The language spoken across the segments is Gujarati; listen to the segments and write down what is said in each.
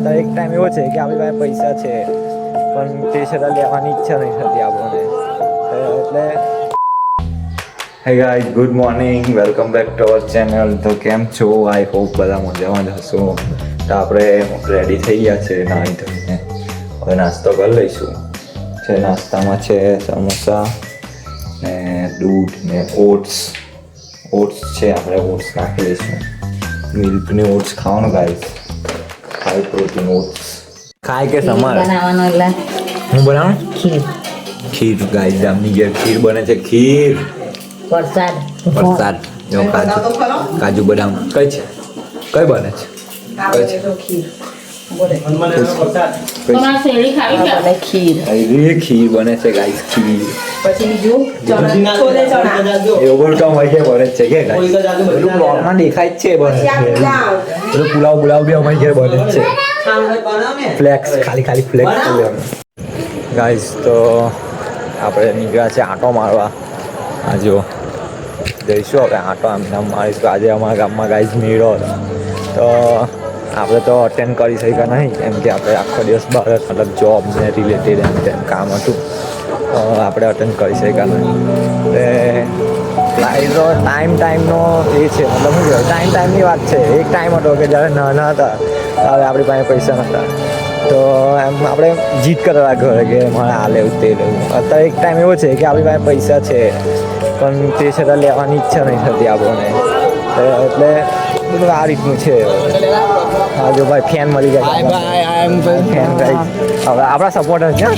અત્યારે એક ટાઈમ એવો છે કે આપણી પાસે પૈસા છે પણ તે છતાં લેવાની ઈચ્છા નહીં થતી આપણને એટલે hey guys good morning welcome back to our channel. તો કેમ છો? આઈ હોપ બધા મજામાં જ હશો. તો આપણે રેડી થઈ ગયા છે નાહી ધોઈને. હવે નાસ્તો કરી લઈશું. છે નાસ્તામાં છે સમોસા ને દૂધ ને ઓટ્સ છે. આપણે ઓટ્સ નાખી લઈશું. મિલ્કની ઓટ્સ ખાવાનું ગાઈઝ. હાઈ પ્રોટીન ઓટ્સ ખાય કે સમાર બનાવવાનો એટલે હું બનાવું ખીર ગાઈઝ. જામની ઘેર ખીર બને છે. ખીર વરસાદ જો કાજુ બદામ કઈ છે કઈ બને છે ખીર બને છે ગાઈસ. ખીર એવું કામ હોય છે બને છે કે બ્લોગમાં દેખાય જ છે બને છે. પુલાવ બી અમારી ઘેર બને જ છે. ફ્લેક્સ ખાલી ફ્લેક્સ ગાઈસ. તો આપણે નીકળ્યા છે આંટો મારવા. આ જો જઈશું હવે આંટો આમ મારીશું. આજે અમારા ગામમાં ગાઈઝ મેળો તો આપણે તો અટેન્ડ કરી શક્યા નહીં કેમ કે આપણે આખો દિવસ બહાર મતલબ જોબ ને રિલેટેડ એમ તેમ કામ હતું તો આપણે અટેન્ડ કરી શક્યા નહીં. એટલે તો ટાઈમનો એ છે મતલબ શું કહેવાય ટાઈમની વાત છે. એક ટાઈમ હતો કે જ્યારે નાના હતા ત્યારે આપણી પાસે પૈસા નહોતા તો એમ આપણે જીત કરતા ઘરે કે મારે આ લેવું તે લેવું. અત્યારે એક ટાઈમ એવો છે કે આપણી પાસે પૈસા છે પણ તે છતાં લેવાની ઈચ્છા નહીં થતી આપણને એટલે બધું આ રીતનું છે. હા જો ભાઈ ફેન મળી જાય ફેન ગાઈઝ હવે આપણા સપોર્ટર છે.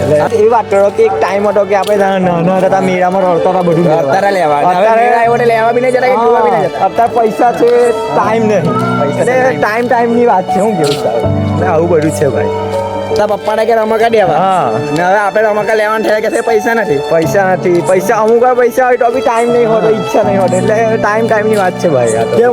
એટલે એ વાત કરો કે એક ટાઈમ હતો કે આપણે નાના હતા મેળામાં રડતા હતા બધું અત્યારે પૈસા છે ટાઈમ નહીં. એટલે ટાઈમની વાત છે. હું કેવું સારું આવું બધું છે ભાઈ. પપ્પાને કે રમકડા દેવા ને હવે આપણે રમકડા લેવાનું થયા કે પૈસા નથી પૈસા અમુક વાર પૈસા હોય તો બી ટાઈમ નહીં હોતો ઈચ્છા નહીં હોતી એટલે ટાઈમની વાત છે ભાઈ. આ તો